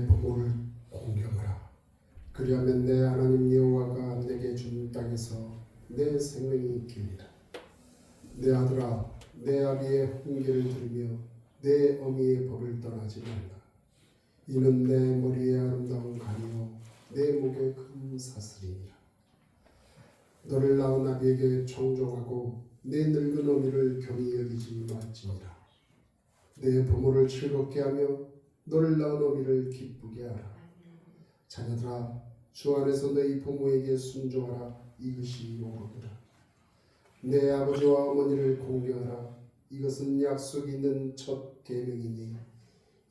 내 부모를 공경하라. 그리하면 내 하나님 여호와가 내게 준 땅에서 내 생명이 있겠니라. 내 아들아, 내 아비의 훈계를 들으며 내 어미의 법을 떠나지 말라. 이는 내 머리에 아름다운 가니요 내 목에 큰 사슬이니라. 너를 낳은 아비에게 청종하고 내 늙은 어미를 겸히 여기지 말지니라. 내 부모를 즐겁게 하며 너를 낳은 어미를 기쁘게 하라. 자녀들아, 주 안에서 너희 부모에게 순종하라. 이것이 옳으니라. 내 아버지와 어머니를 공경하라. 이것은 약속이 있는 첫 계명이니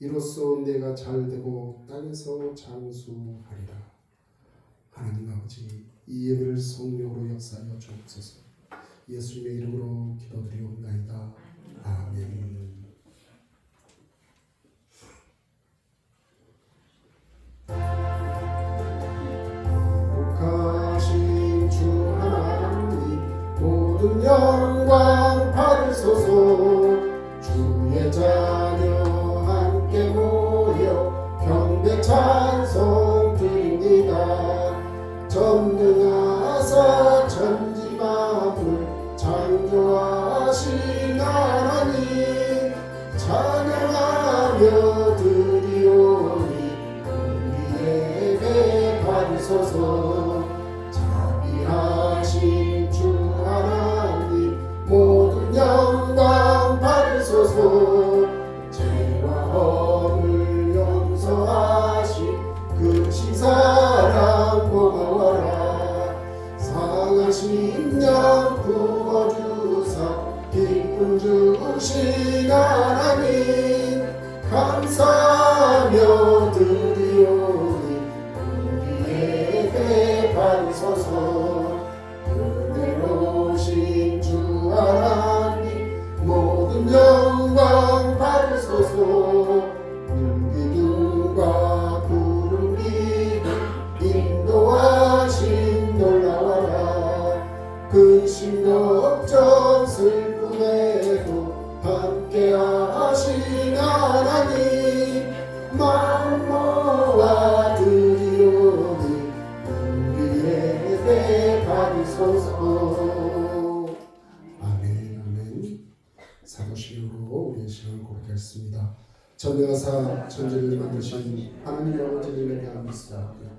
이로써 내가 잘되고 땅에서 장수하리라. 하나님 아버지, 이 예배를 성령으로 역사하여 주옵소서. 예수님의 이름으로 기도드리옵나이다. 아멘. 복하신 주 하나님, 모든 영광 받으소서. 주의 자녀 함께 모여 경배 찬송 드립니다. 전능하사 천지 만물 창조하신 하나님, 찬양하며 드리오니 우리 예배 받으소서. 자비하신 주 하나님, 모든 영광 받으소서. 죄와 허물 용서하신 그 시사랑 고마워라. 상하신 양 부어주사 기쁨 주신 하나님, 감사하며 드리오니 우리 예배 받으소서. 은혜로우신 주 하나님, 모든 영광 받으소서. 물기둥과 구름 기둥 인도하신 놀라워라. 근심 걱정 슬픔에도 함께하신 하나님, 마음 모아 드리오니 우리 예배 받으소서. 아멘. 아멘. 사도신경으로 우리의 시간을 고백하겠습니다. 전능하사 천지를 만드신 하나님 아버지를 대한 믿사옵니다.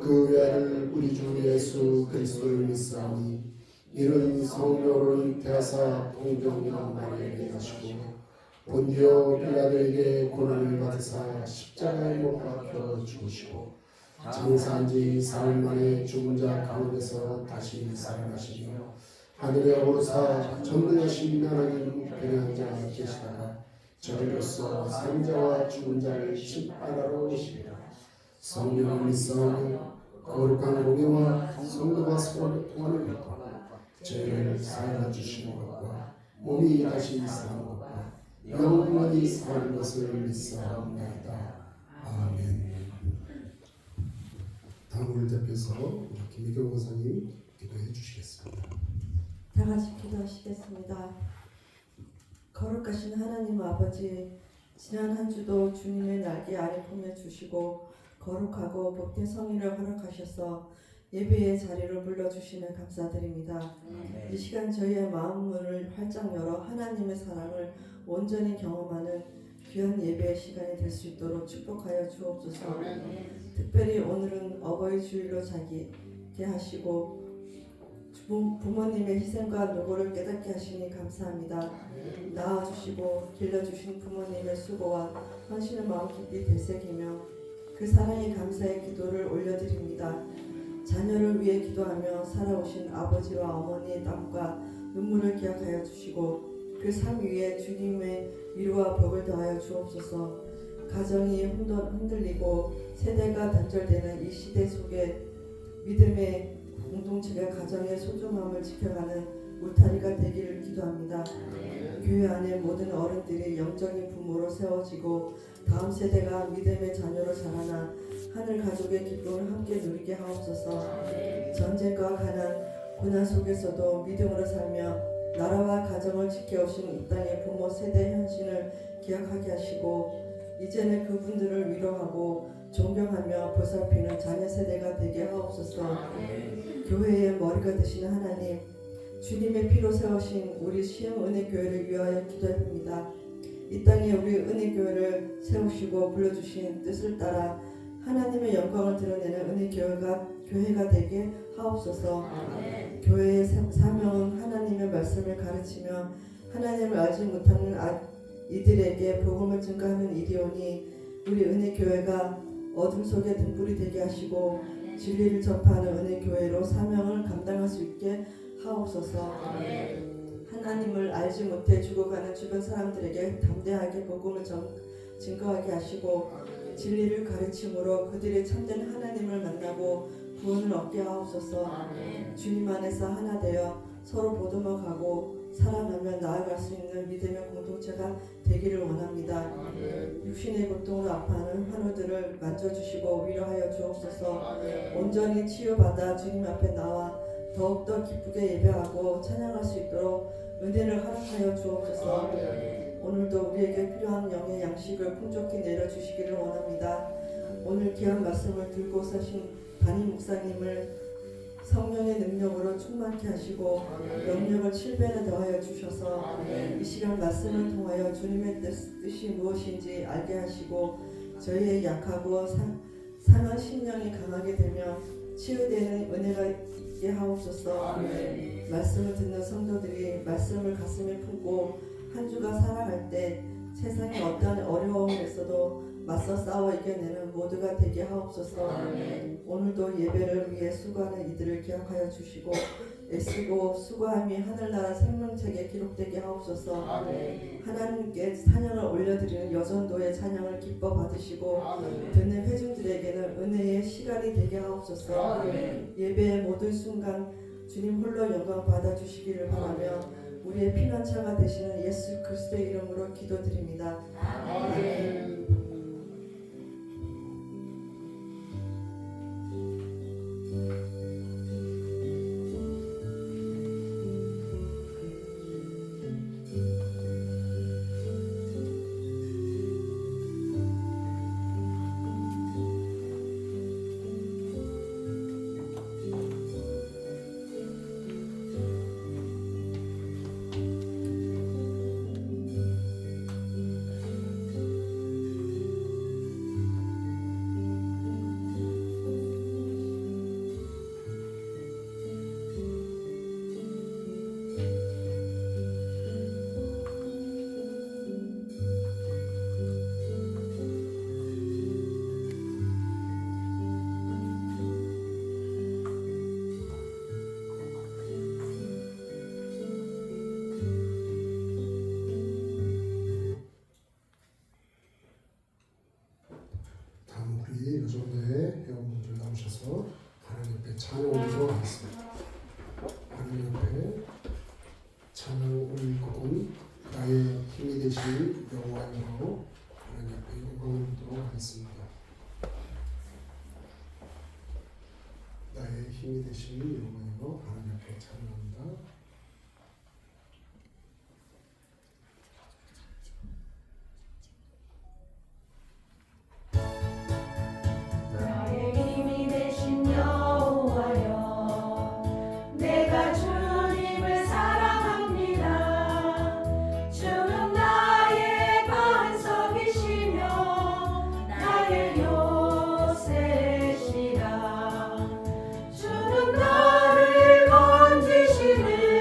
그 외아들 우리 주 예수 그리스도를 믿사오니 이는 성령으로 잉태하사 동정녀 마리아에게 나시고 본디오 빌라도에게 고난을 받으사 십자가에 못 박혀 죽으시고 장사한 지 사흘 만에 죽은 자 가운데서 다시 살아나시며 하늘에 오르사 전능하신 하나님 우편에 앉아 계시다가 저리로서 산자와 죽은 자를 심판하러 오시리라. 성령을 믿사오니 거룩한 공예와 성도가 서로 통하는 것과 죄를 사하여 주시는 것과 몸이 다시 사는 것과 영원히 사는 것을 믿사옵나이다. 아멘. 다음을 대표해서 김희경 권사님 기도해 주시겠습니다. 다 같이 기도하시겠습니다. 거룩하신 하나님 아버지, 지난 한 주도 주님의 날개 아래 품에 주시고 거룩하고 복된 성의를 허락하셔서 예배의 자리로 불러주시면 감사드립니다. 이 시간 저희의 마음문을 활짝 열어 하나님의 사랑을 온전히 경험하는 귀한 예배의 시간이 될 수 있도록 축복하여 주옵소서. 특별히 오늘은 어버이 주일로 자기게 하시고 부모님의 희생과 노고를 깨닫게 하시니 감사합니다. 낳아주시고 길러주신 부모님의 수고와 헌신의 마음 깊이 되새기며 그 사랑에 감사의 기도를 올려드립니다. 자녀를 위해 기도하며 살아오신 아버지와 어머니의 땀과 눈물을 기억하여 주시고 그 삶 위에 주님의 위로와 복을 더하여 주옵소서. 가정이 흔들리고 세대가 단절되는 이 시대 속에 믿음의 공동체가 가정의 소중함을 지켜가는 울타리가 되기를 기도합니다. 교회 안에 모든 어른들이 영적인 부모로 세워지고 다음 세대가 믿음의 자녀로 자라나 하늘 가족의 기쁨을 함께 누리게 하옵소서. 전쟁과 가난, 고난 속에서도 믿음으로 살며 나라와 가정을 지켜오신 이 땅의 부모 세대 현신을 기억하게 하시고 이제는 그분들을 위로하고 존경하며 보살피는 자녀 세대가 되게 하옵소서. 교회의 머리가 되시는 하나님, 주님의 피로 세우신 우리 시흥은혜교회를 위하여 기도합니다. 이 땅에 우리 은혜교회를 세우시고 불러주신 뜻을 따라 하나님의 영광을 드러내는 은혜교회가 되게 하옵소서. 교회의 사명은 하나님의 말씀을 가르치며 하나님을 알지 못하는 이들에게 복음을 증거하는 일이오니 우리 은혜교회가 어둠 속에 등불이 되게 하시고 진리를 전파하는 은혜교회로 사명을 감당할 수 있게 하옵소서. 하나님을 알지 못해 죽어가는 주변 사람들에게 담대하게 복음을 증거하게 하시고 진리를 가르침으로 그들의 참된 하나님을 만나고 구원을 얻게 하옵소서. 주님 안에서 하나 되어 서로 보듬어가고 사랑하며 나아갈 수 있는 믿음의 공동체가 되기를 원합니다. 육신의 고통으로 아파하는 환우들을 만져주시고 위로하여 주옵소서. 온전히 치유받아 주님 앞에 나와 더욱더 기쁘게 예배하고 찬양할 수 있도록 은혜를 허락하여 주옵소서. 오늘도 우리에게 필요한 영의 양식을 풍족히 내려주시기를 원합니다. 오늘 귀한 말씀을 들고 서신 담임 목사님을 성령의 능력으로 충만케 하시고 영역을 7배나 더하여 주셔서 이 시간 말씀을 통하여 주님의 뜻이 무엇인지 알게 하시고 저희의 약하고 상한 심령이 강하게 되며 치유되는 은혜가 있게 하옵소서. 말씀을 듣는 성도들이 말씀을 가슴에 품고 한 주가 살아갈 때 세상에 어떠한 어려움이 있어도 맞서 싸워 이겨내는 모두가 되게 하옵소서. 오늘도 예배를 위해 수고하는 이들을 기억하여 주시고 애쓰고 수고함이 하늘나라 생명책에 기록되게 하옵소서. 하나님께 찬양을 올려드리는 여전도의 찬양을 기뻐 받으시고 듣는 회중들에게는 은혜의 시간이 되게 하옵소서. 예배의 모든 순간 주님 홀로 영광 받아주시기를 바라며 우리의 피난처가 되시는 예수 그리스도의 이름으로 기도드립니다. 아멘. 요정도의 회원분들 나오셔서 하나님 앞에 찬양하도록 하겠습니다. 하나님 앞에 찬양 올릴 곡은 나의 힘이 되신 여호와이므로 하나님 앞에 영광을 드리도록 하겠습니다. 나의 힘이 되신 여호와이므로 하나님 앞에 찬양합니다. 주는 나를 건지시는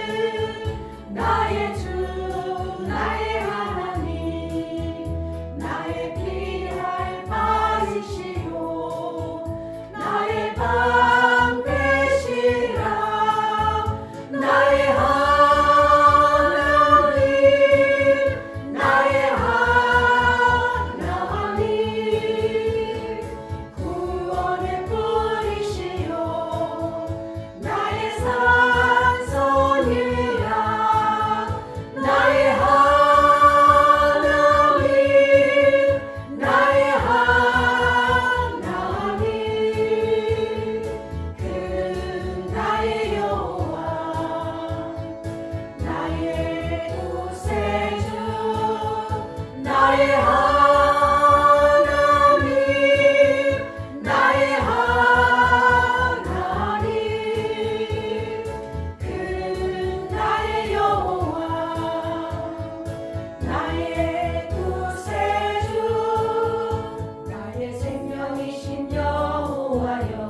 왕이신 여호와여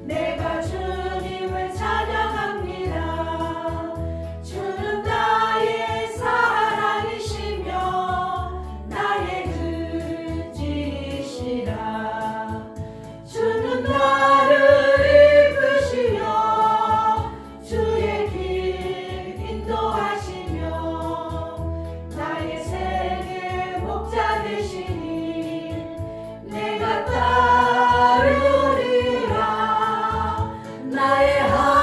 내가 주님을 찬양합니다. 주는 나의 사랑이시며 나의 의지이시라. 주는 나를 이끄시며 주의 길 인도하시며 나의 생의 목자 되시니 내가 따르리라. 나의 하나님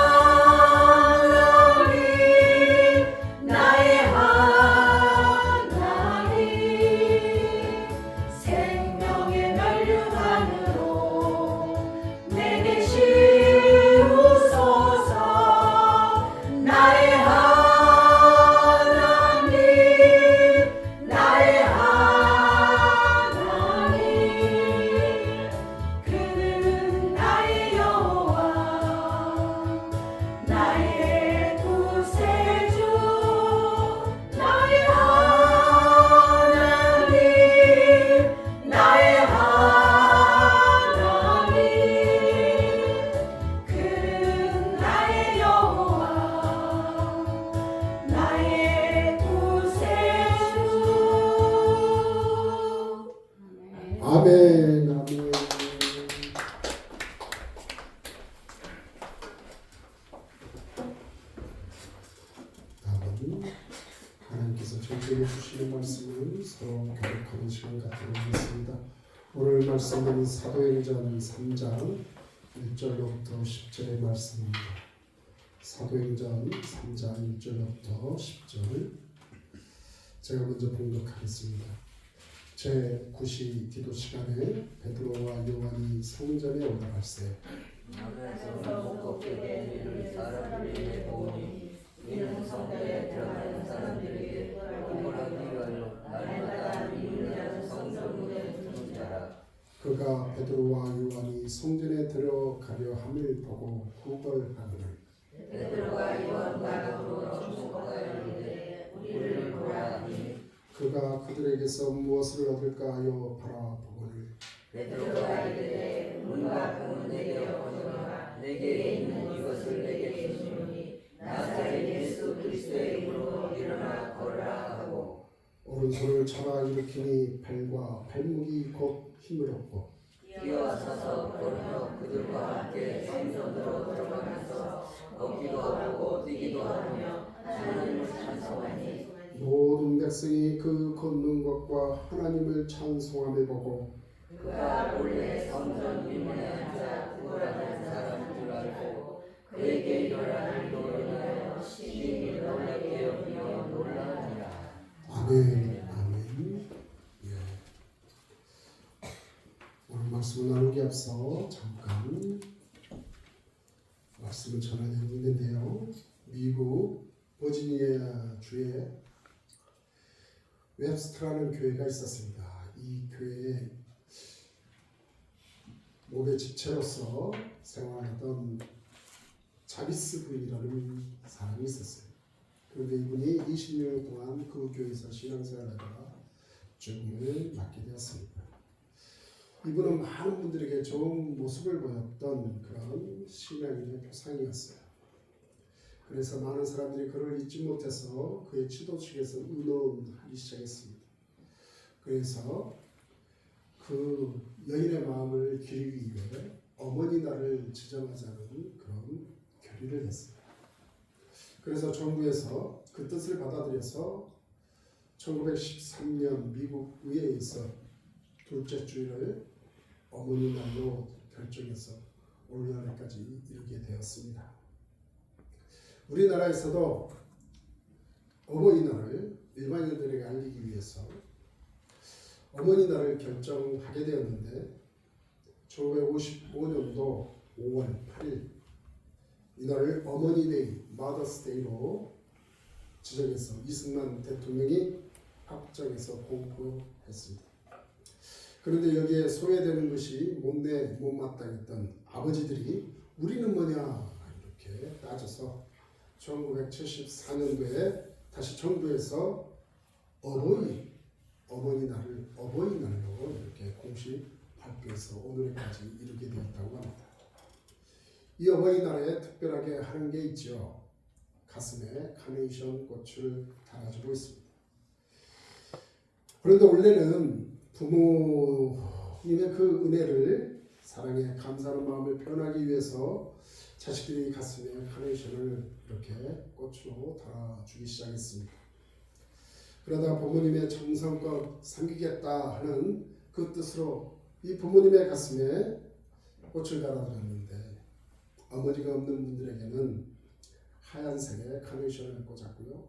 나의 하나님 생명의 면류관으로 내게 씌우소서. 나의 하나님 나의 하나님 그는 나의 여호와 나의 구세주 나의 하나님 나의 하나님 그는 나의 여호와 나의 구세주. 아멘. 아멘. 다음은 하나님께서 저에게 주시는 말씀을 서로 교육하는 시간 갖도록 하겠습니다. 오늘 말씀은 사도행전 3장 1절로부터 10절의 말씀입니다. 사도행전 3장 1절로부터 10절 제가 먼저 봉독하겠습니다. 제9시 기도 시간에 베드로와 요한이 성전에 올라갈세 나에서 먹게 된 일을 사람들에게 보니 이는 성전에 들어가는 사람들에게 구걸하기 위하여 날마다 미루지 성전 문에 두는 자라. 그가 베드로와 요한이 성전에 들어가려 함을 보고 구걸하거늘 베드로가 요한과 더불어 축복하였는데 우리를 보라 하니 그가 그들에게서 무엇을 얻을까 하여 바라보거늘 베드로가 이르되 문과 금은 내게 없거니와 내게 있는 이것을 내게 주시니 나사렛 예수 그리스도의 이름으로 일어나 걸으라 하고 오른손을 잡아 일으키니 발과 발목이 곧 힘을 얻고 뛰어서서 걸으며 그들과 함께 성전으로 들어가면서 걷기도 하고 뛰기도 하며 하나님을 찬송하니 모든 백성이 그 걷는 것과 하나님을 찬송함을 보고 그가 본래 성전 윗문에 앉아 구걸하는 사람인 줄 알고 그에게 일어나는 노인하여 심히 놀랍게 여기며 놀라니라. 아멘. 아멘. 예. 오늘 말씀을 나누기 앞서 잠깐 말씀을 전하려고 했는데요. 미국 버지니아 주에 웹스트라는 교회가 있었습니다. 이 교회에 목의 집체로서 생활하던 자비스 부인이라는 사람이 있었어요. 그런데 이분이 20년 동안 그 교회에서 신앙생활하다가 죽음을 맞게 되었습니다. 이분은 많은 분들에게 좋은 모습을 보였던 그런 신앙인의 표상이었어요. 그래서 많은 사람들이 그를 잊지 못해서 그의 지도측에서 의논하기 시작했습니다. 그래서 그 여인의 마음을 기리기 위해 어머니 날을 지정하자는 그런 결의를 했어요. 그래서 정부에서 그 뜻을 받아들여서 1913년 미국 의회에서 둘째 주일을 어머니 날로 결정해서 오늘날까지 이르게 되었습니다. 우리나라에서도 어머니날을 일반인들에게 알리기 위해서 어머니날을 결정하게 되었는데 1955년도 5월 8일 이날을 어머니데이, 마더스데이로 지정해서 이승만 대통령이 확정해서 공포했습니다. 그런데 여기에 소외되는 것이 못마땅했던 아버지들이 우리는 뭐냐 이렇게 따져서 1974년도에 다시 정부에서 어버이날을 어버이날로 이렇게 공식 학교에서 오늘까지 이르게 되었다고 합니다. 이 어버이날에 특별하게 하는 게 있죠. 가슴에 카네이션 꽃을 달아주고 있습니다. 그런데 원래는 부모님의 그 은혜를 사랑에 감사하는 마음을 표현하기 위해서 자식들이 가슴에 카네이션을 이렇게 꽃으로 달아주기 시작했습니다. 그러다 부모님의 정성껏 섬기겠다 하는 그 뜻으로 이 부모님의 가슴에 꽃을 달아드렸는데 어머니가 없는 분들에게는 하얀색의 카네이션을 꽂았고요.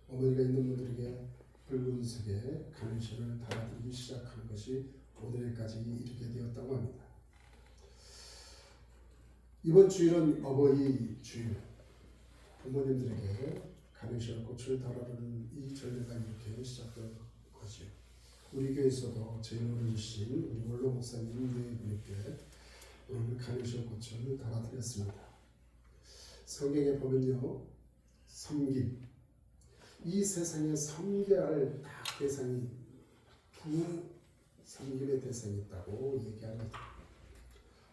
어머니가 있는 분들에게 붉은색의 카네이션을 달아드리기 시작한 것이 오늘까지 이르게 되었다고 합니다. 이번 주일은 어버이 주일, 부모님들에게 카네이션 꽃을 달아드리는 이 절례가 이렇게 시작된 거죠. 우리 교회에서도 제일 어르신 우리 원로 목사님 네 분께 오늘 카네이션 꽃을 달아드렸습니다. 성경에 보면요, 섬김, 이 세상에 섬겨야 할 딱 대상이 두 섬김의 대상이 있다고 얘기합니다.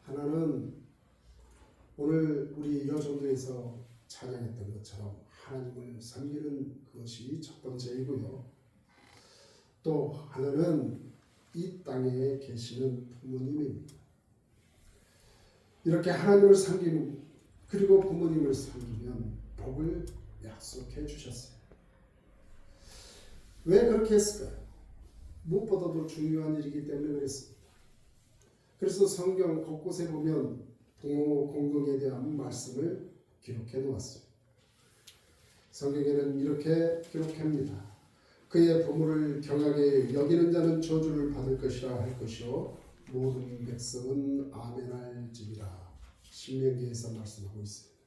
하나는 오늘 우리 여정도에서 찬양했던 것처럼 하나님을 섬기는 것이 첫 번째이고요. 또 하나는 이 땅에 계시는 부모님입니다. 이렇게 하나님을 섬기는 그리고 부모님을 섬기면 복을 약속해 주셨어요. 왜 그렇게 했을까요? 무엇보다도 중요한 일이기 때문에 그랬습니다. 그래서 성경 곳곳에 보면 부모 공경에 대한 말씀을 기록해 놓았어요. 성경에는 이렇게 기록합니다. 그의 부모를 경하게 여기는 자는 저주를 받을 것이라 할 것이요 모든 백성은 아멘할지니라. 신명기에서 말씀하고 있습니다.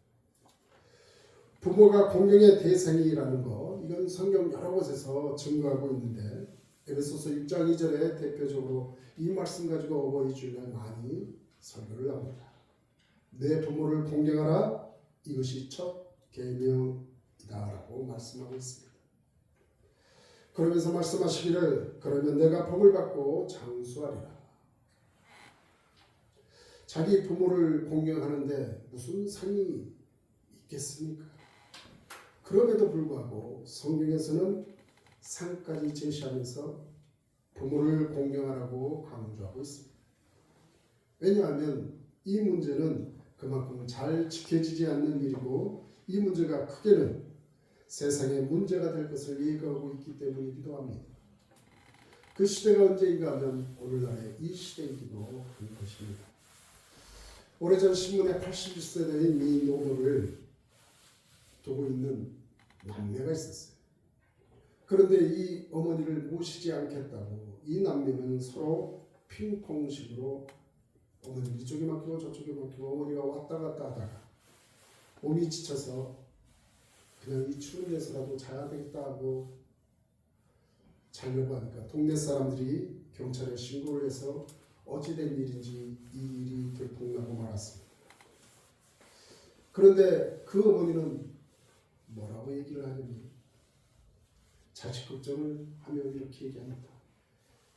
부모가 공경의 대상이라는 거, 이건 성경 여러 곳에서 증거하고 있는데 에베소서 6장 2절에 대표적으로 이 말씀 가지고 어버이 주일날 많이 설교를 합니다. 내 부모를 공경하라, 이것이 첫 계명이다라고 말씀하고 있습니다. 그러면서 말씀하시기를 그러면 내가 복을 받고 장수하리라. 자기 부모를 공경하는데 무슨 상이 있겠습니까? 그럼에도 불구하고 성경에서는 상까지 제시하면서 부모를 공경하라고 강조하고 있습니다. 왜냐하면 이 문제는 그만큼 잘 지켜지지 않는 일이고 이 문제가 크게는 세상의 문제가 될 것을 예고하고 있기 때문이기도 합니다. 그 시대가 언제인가 하면 오늘날의 이 시대이기도 한 것입니다. 오래전 신문에 81세대의 미 노모를 두고 있는 남매가 있었어요. 그런데 이 어머니를 모시지 않겠다고 이 남매는 서로 핑퐁식으로 어머니 이쪽에 맡기고 저쪽에 맡기고 어머니가 왔다 갔다 하다가 몸이 지쳐서 그냥 이 추운 데서라도 자야 되겠다 하고 자려고 하니까 동네 사람들이 경찰에 신고를 해서 어찌된 일인지 이 일이 들통나고 말았습니다. 그런데 그 어머니는 뭐라고 얘기를 하냐면 자식 걱정을 하며 이렇게 얘기합니다.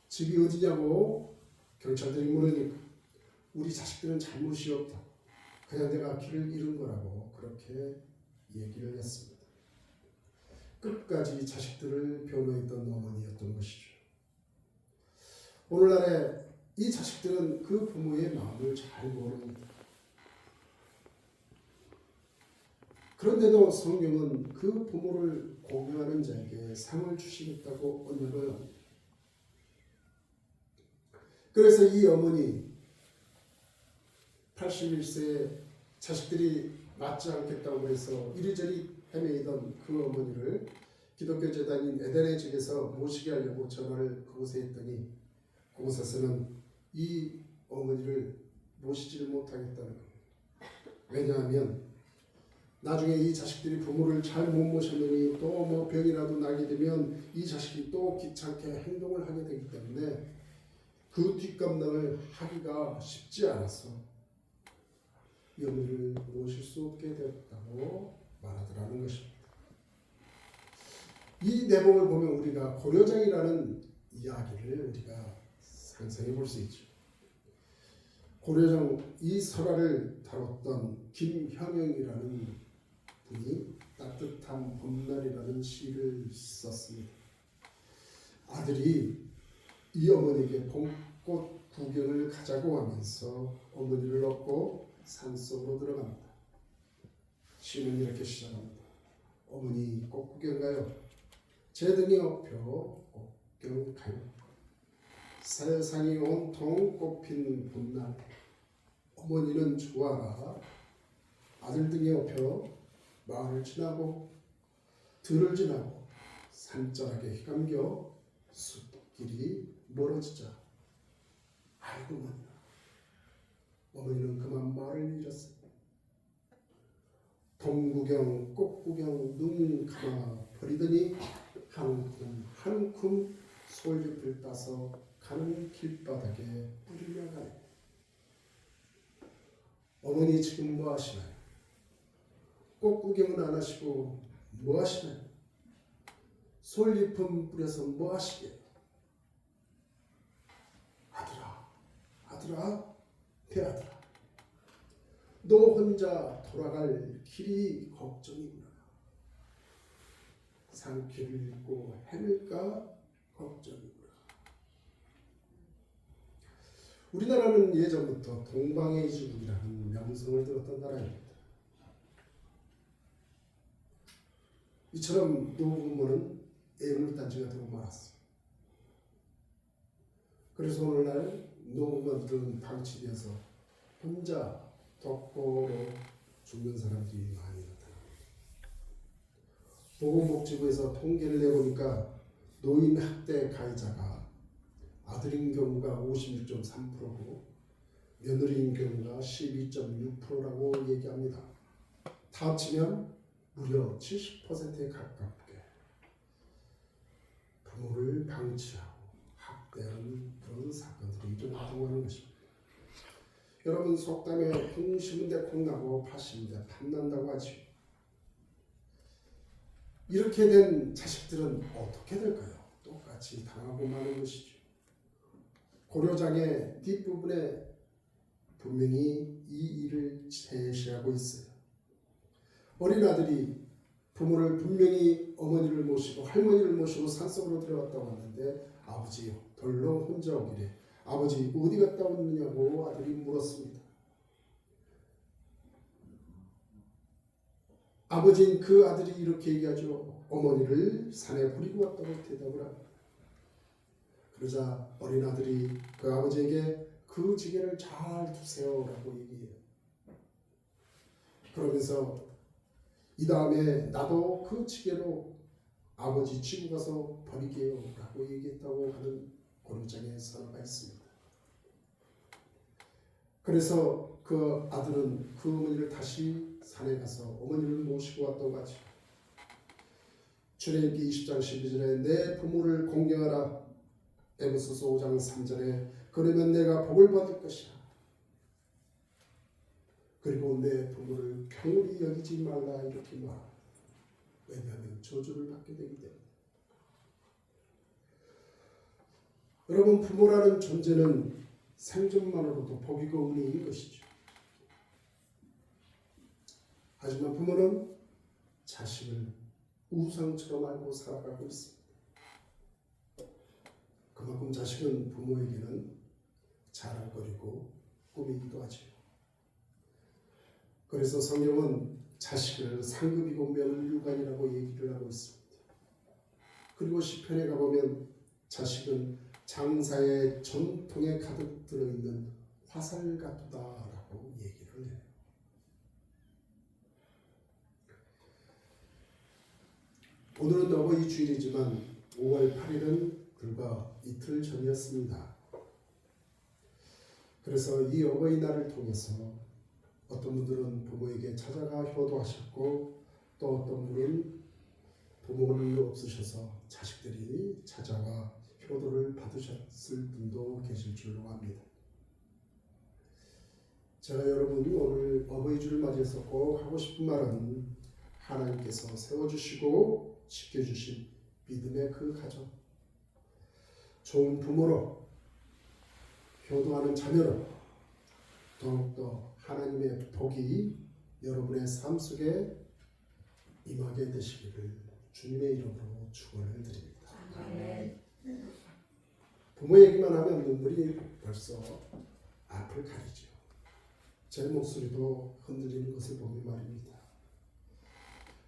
집이 어디냐고 경찰들이 물으니까 우리 자식들은 잘못이 없다. 그냥 내가 길을 잃은 거라고 그렇게 얘기를 했습니다. 끝까지 자식들을 변호했던 어머니였던 것이죠. 오늘날에 이 자식들은 그 부모의 마음을 잘 모릅니다. 그런데도 성경은 그 부모를 공경하는 자에게 상을 주시겠다고 언약을 합니다. 그래서 이 어머니 81세의 자식들이 맞지 않겠다고 해서 이리저리 헤매이던 그 어머니를 기독교 재단인 에덴의 집에서 모시게 하려고 전화를 그곳에 했더니 그곳에서는 이 어머니를 모시지를 못하겠다는 겁니다. 왜냐하면 나중에 이 자식들이 부모를 잘 못 모셨느니 또 뭐 병이라도 나게 되면 이 자식이 또 귀찮게 행동을 하게 되기 때문에 그 뒷감당을 하기가 쉽지 않아서 이 어머니를 모실 수 없게 되었다고 말하더라는 것입니다. 이 내용을 보면 우리가 고려장이라는 이야기를 우리가 상상해 볼 수 있죠. 고려정 이 설화를 다뤘던 김형영이라는 분이 따뜻한 봄날이라는 시를 썼습니다. 아들이 이 어머니에게 봄꽃 구경을 가자고 하면서 어머니를 얻고 산속으로 들어갑니다. 시는 이렇게 시작합니다. 어머니 꽃 구경 가요. 제 등에 업혀 꽃경 가요. 세상이 온통 꽃핀 봄날 어머니는 좋아라. 아들 등에 업혀 마을을 지나고 들을 지나고 산자락에 휘감겨 숲길이 멀어지자 아이고만 어머니는 그만 말을 잃었습니다. 봄 구경 꽃 구경 눈 감아 버리더니 한 움큼 솔잎을 따서 가는 길바닥에 뿌리며 가네. 어머니 지금 뭐 하시나요? 꽃 구경은 안 하시고 뭐 하시나요? 솔잎은 뿌려서 뭐 하시게요? 아들아, 내 아들아, 너 혼자 돌아갈 길이 걱정이구나. 산길을 잃고 헤맬까 걱정이구나. 우리나라는 예전부터 동방의 이주국이라는 명성을 들었던 나라입니다. 이처럼 노부모는 애물단지가 되고 말았어요. 그래서 오늘날 노부모들은 방치되어서 혼자 독거로 죽는 사람들이 많이 나타납니다. 보건복지부에서 통계를 내보니까 노인 학대 가해자가 아들인 경우가 56.3%고 며느리인 경우가 12.6%라고 얘기합니다. 다 합치면 무려 70%에 가깝게 부모를 방치하고 학대하는 그런 사건들이 일어나고 하는 것입니다. 여러분 속담에 콩 심은데 콩나고 팥 심은데 팥난다고 하죠. 이렇게 된 자식들은 어떻게 될까요? 똑같이 당하고 마는 것이죠. 고려장의 뒷부분에 분명히 이 일을 제시하고 있어요. 어린 아들이 부모를 분명히 어머니를 모시고 할머니를 모시고 산속으로 들어갔다고 하는데 아버지 덜렁 혼자 오기래 아버지 어디 갔다 왔느냐고 아들이 물었습니다. 아버지는 그 아들이 이렇게 얘기하죠. 어머니를 산에 버리고 왔다고 대답을 합니다. 그러자 어린 아들이 그 아버지에게 그 지게를 잘 두세요라고 얘기해요. 그러면서 이 다음에 나도 그 지게로 아버지 지고 가서 버리게요 라고 얘기했다고 하는 고려장의 선언가 있습니다. 그래서 그 아들은 그 어머니를 다시 산에 가서 어머니를 모시고 왔다고 하죠. 출애굽기 20장 12절에 내 부모를 공경하라. 에베소서 5장 3절에 그러면 내가 복을 받을 것이야. 그리고 내 부모를 경홀히 여기지 말라 이렇게 말합니다. 왜냐하면 저주를 받게 되기 때문에. 여러분 부모라는 존재는 생존만으로도 복이고 은혜인 것이죠. 하지만 부모는 자식을 우상처럼 알고 살아가고 있습니다. 그만큼 자식은 부모에게는 자랑거리고 꿈이기도 하죠. 그래서 성경은 자식을 상급이고 명류관이라고 얘기를 하고 있습니다. 그리고 시편에 가보면 자식은 장사의 전통에 가득 들어있는 화살 같다라고 얘기를 해요. 오늘은 어버이 주일이지만 5월 8일은 불과 이틀 전이었습니다. 그래서 이 어버이날을 통해서 어떤 분들은 부모에게 찾아가 효도하셨고 또 어떤 분은 부모는 없으셔서 자식들이 찾아와 효도를 받으셨을 분도 계실 줄로 압니다. 제가 여러분 오늘 어버이주를 맞이해서 꼭 하고 싶은 말은 하나님께서 세워주시고 지켜주신 믿음의 그 가정, 좋은 부모로 효도하는 자녀로 더욱더 하나님의 복이 여러분의 삶 속에 임하게 되시기를 주님의 이름으로 축원을 드립니다. 아멘. 부모 얘기만 하면 눈물이 벌써 앞을 가리죠. 제 목소리도 흔들리는 것을 보면 말입니다.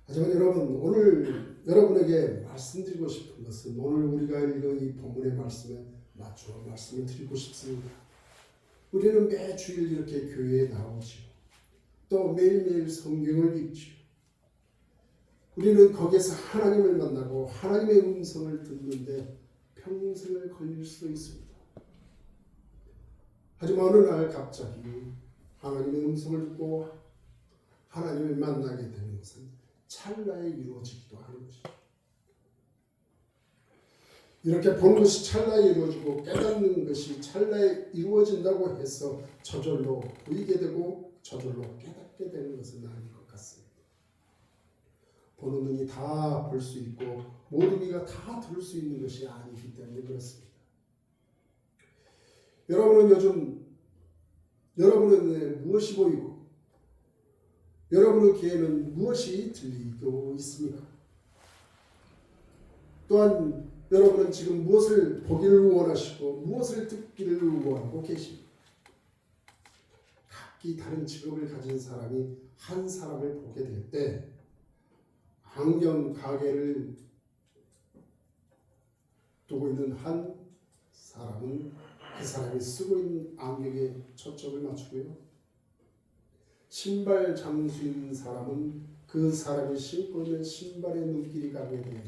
하지만 여러분, 오늘 여러분에게 말씀드리고 싶은 것은 오늘 우리가 읽은 이 본문의 말씀에 맞추어 말씀을 드리고 싶습니다. 우리는 매주일 이렇게 교회에 나오지요. 또 매일매일 성경을 읽지요. 우리는 거기에서 하나님을 만나고 하나님의 음성을 듣는데 평생을 걸릴 수도 있습니다. 하지만 어느 날 갑자기 하나님의 음성을 듣고 하나님을 만나게 되는 것은 찰나에 이루어지기도 하는 것이죠. 이렇게 보는 것이 찰나에 이루어지고 깨닫는 것이 찰나에 이루어진다고 해서 저절로 보이게 되고 저절로 깨닫게 되는 것은 아닌 것 같습니다. 보는 눈이 다 볼 수 있고 모든 이가 다 들을 수 있는 것이 아니기 때문에 그렇습니다. 여러분은 요즘 여러분은 무엇이 보이고 여러분의 귀에는 무엇이 들리고 있습니까? 또한 여러분은 지금 무엇을 보기를 원하시고 무엇을 듣기를 원하고 계십니까? 각기 다른 직업을 가진 사람이 한 사람을 보게 될 때 안경 가게를 두고 있는 한 사람은 그 사람이 쓰고 있는 안경에 초점을 맞추고요. 신발 장수인 사람은 그 사람이 신고 있는 신발에 눈길이 가게 돼요.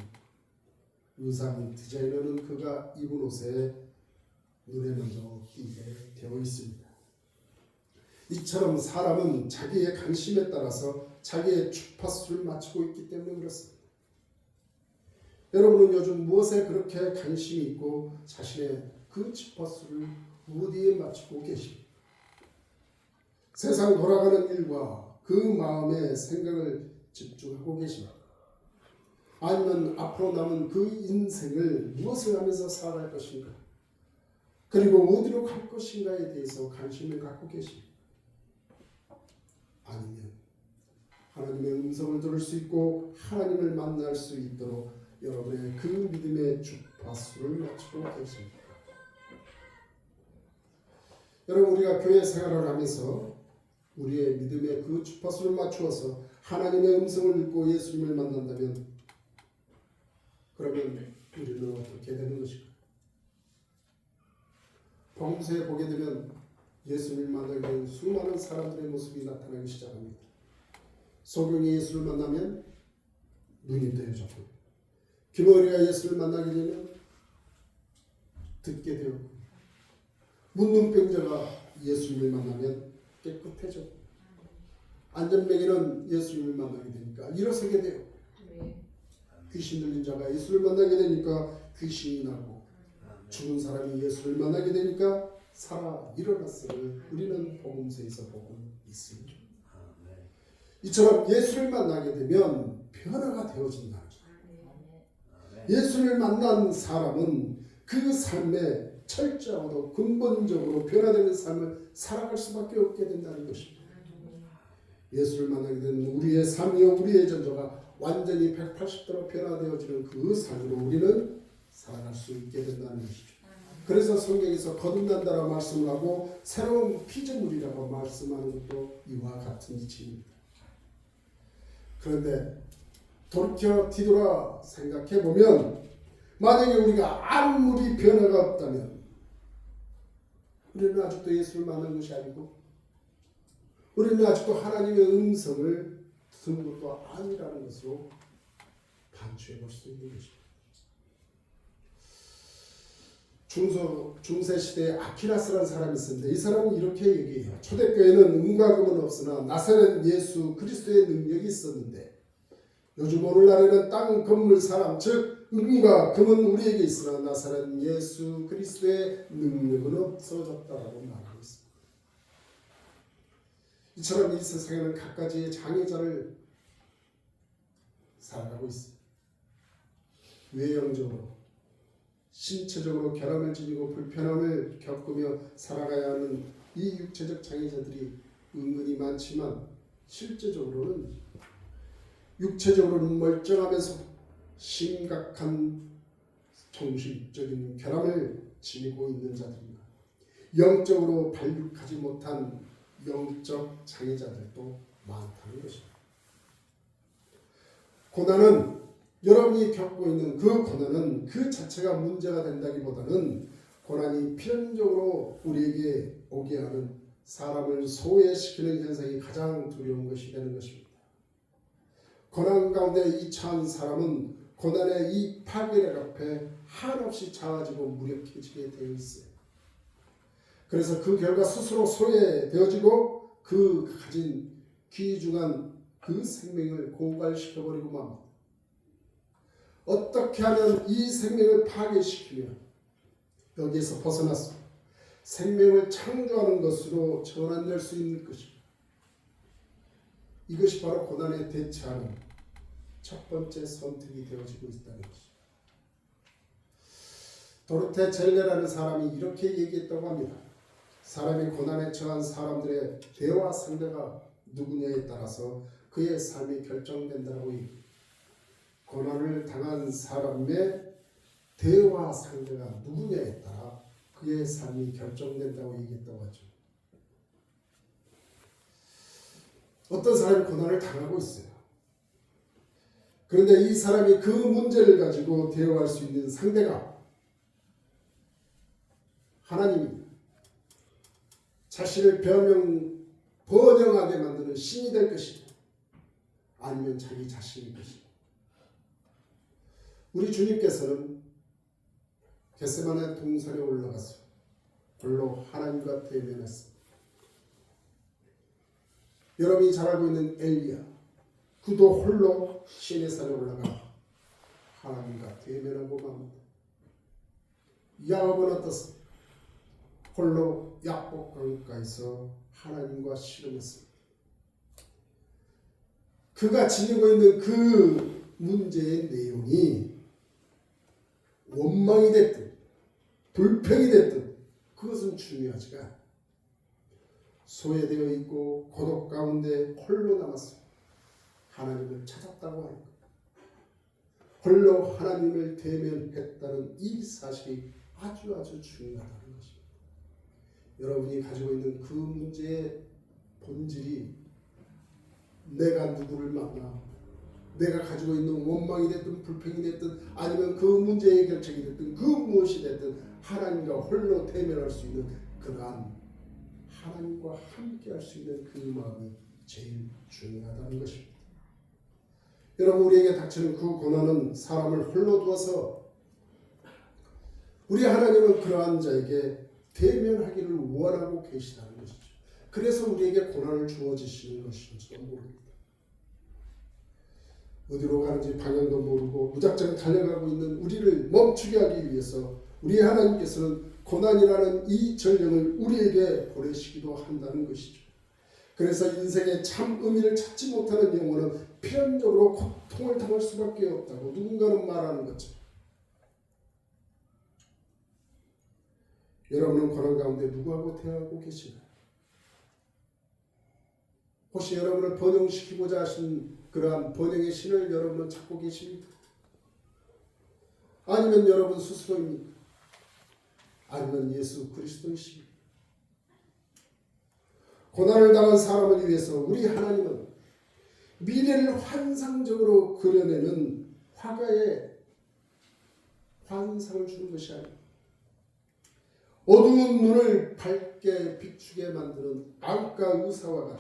의상 디자이너는 그가 입은 옷에 눈에 먼저 띄게 되어 있습니다. 이처럼 사람은 자기의 관심에 따라서 자기의 주파수를 맞추고 있기 때문에 그렇습니다. 여러분은 요즘 무엇에 그렇게 관심이 있고 자신의 그 주파수를 어디에 맞추고 계십니까? 세상 돌아가는 일과 그 마음의 생각을 집중하고 계십니까? 아니면 앞으로 남은 그 인생을 무엇을 하면서 살아갈 것인가? 그리고 어디로 갈 것인가에 대해서 관심을 갖고 계십니까? 아니면 하나님의 음성을 들을 수 있고 하나님을 만날 수 있도록 여러분의 그 믿음의 주파수를 맞추고 계십니까? 여러분, 우리가 교회 생활을 하면서 우리의 믿음의 그 주파수를 맞추어서 하나님의 음성을 듣고 예수님을 만난다면 그러면 우리는 어떻게 되는 것일까? 복음서에 보게 되면 예수님을 만나게 된 수많은 사람들의 모습이 나타나기 시작합니다. 소경이 예수를 만나면 눈이 뜨여졌고, 귀머리가 예수를 만나게 되면 듣게 되었고, 문둥병자가 예수님을 만나면 깨끗해졌고, 안전뱅이는 예수님을 만나게 되니까 일어서게 돼요. 귀신 들린 자가 예수를 만나게 되니까 귀신이 나고, 죽은 사람이 예수를 만나게 되니까 살아 일어났음을 우리는 복음서에서 보고 있습니다. 이처럼 예수를 만나게 되면 변화가 되어진다는 거예요. 예수를 만난 사람은 그 삶에 철저하고 근본적으로 변화되는 삶을 살아갈 수밖에 없게 된다는 것입니다. 예수를 만나게 되는 우리의 삶이요 우리의 전조가 완전히 180도로 변화되어지는 그 삶으로 우리는 살아갈 수 있게 된다는 것이죠. 그래서 성경에서 거듭난다라고 말씀을 하고 새로운 피조물이라고 말씀하는 것도 이와 같은 이치입니다. 그런데 돌이켜 뒤돌아 생각해 보면 만약에 우리가 아무리 변화가 없다면 우리는 아직도 예수를 만난 것이 아니고 우리는 아직도 하나님의 음성을 듣는 것도 아니라는 것으로 반추해 볼 수 있는 것입니다. 중세 시대에 아퀴라스라는 사람이 있었는데 이 사람은 이렇게 얘기해요. 초대교회는 은과 금은 없으나 나사렛 예수 그리스도의 능력이 있었는데 요즘 오늘날에는 땅 건물 사람 즉 은과 금은 우리에게 있으나 나사렛 예수 그리스도의 능력은 없어졌다라고 말하고 있습니다. 이처럼 이 세상에는 갖가지의 장애자를 살아가고 있습니다. 외형적으로 신체적으로 결함을 지니고 불편함을 겪으며 살아가야 하는 이 육체적 장애자들이 은근히 많지만 실제적으로는 육체적으로는 멀쩡하면서 심각한 정신적인 결함을 지니고 있는 자들입니다. 영적으로 발육하지 못한 영적 장애자들도 많다는 것입니다. 고난은 여러분이 겪고 있는 그 고난은 그 자체가 문제가 된다기보다는 고난이 필연적으로 우리에게 오게 하는 사람을 소외시키는 현상이 가장 두려운 것이 되는 것입니다. 고난 가운데 이 처한 사람은 고난의 이 파괴력 앞에 한없이 작아지고 무력해지게 되어 있어요. 그래서 그 결과 스스로 소외되어지고 그 가진 귀중한 그 생명을 고갈시켜버리고 맙니다. 어떻게 하면 이 생명을 파괴시키며 여기에서 벗어나서 생명을 창조하는 것으로 전환될 수 있는 것입니다. 이것이 바로 고난에 대처하는 첫 번째 선택이 되어지고 있다는 것입니다. 도르테 젤레라는 사람이 이렇게 얘기했다고 합니다. 사람이 고난에 처한 사람들의 대화 상대가 누구냐에 따라서 그의 삶이 결정된다고 얘기합니다. 고난을 당한 사람의 대화 상대가 누구냐에 따라 그의 삶이 결정된다고 얘기했다고 하죠. 어떤 사람이 고난을 당하고 있어요. 그런데 이 사람이 그 문제를 가지고 대화할 수 있는 상대가 하나님입니다. 자신을 번영하게 만드는 신이 될 것이냐 아니면 자기 자신일 것이냐. 우리 주님께서는 겟세마네 동산에 올라가서 홀로 하나님과 대면했습니다. 여러분이 잘 알고 있는 엘리야, 그도 홀로 시내산에 올라가 하나님과 대면하고 맙니다. 야곱은 어떻습니까? 홀로 야복 강가에서 하나님과 씨름했습니다. 그가 지니고 있는 그 문제의 내용이 원망이 됐든 불평이 됐든 그것은 중요하지가 않아요. 소외되어 있고 고독 가운데 홀로 남았습니다. 하나님을 찾았다고 하는 것, 홀로 하나님을 대면했다는 이 사실이 아주 중요하다는 것입니다. 여러분이 가지고 있는 그 문제의 본질이 내가 누구를 만나, 내가 가지고 있는 원망이 됐든 불평이 됐든 아니면 그 문제의 결정이 됐든 그 무엇이 됐든 하나님과 홀로 대면할 수 있는 그러한 하나님과 함께 할 수 있는 그 마음이 제일 중요하다는 것입니다. 여러분, 우리에게 닥치는 그 고난은 사람을 홀로 두어서 우리 하나님은 그러한 자에게 대면하기를 원하고 계시다는 것이죠. 그래서 우리에게 고난을 주어지시는 것인지도 모릅니다. 어디로 가는지 방향도 모르고 무작정 달려가고 있는 우리를 멈추게 하기 위해서 우리 하나님께서는 고난이라는 이 전령을 우리에게 보내시기도 한다는 것이죠. 그래서 인생의 참 의미를 찾지 못하는 영혼은 필연적으로 고통을 당할 수밖에 없다고 누군가는 말하는 거죠. 여러분은 고난 가운데 누구하고 대화하고 계신가요? 혹시 여러분을 번영시키고자 하신 그러한 번영의 신을 여러분은 찾고 계십니까? 아니면 여러분 스스로입니까? 아니면 예수 그리스도이십니까? 고난을 당한 사람을 위해서 우리 하나님은 미래를 환상적으로 그려내는 화가의 환상을 주는 것이 아닙니다. 어두운 눈을 밝게 비추게 만드는 안과 의사와 같은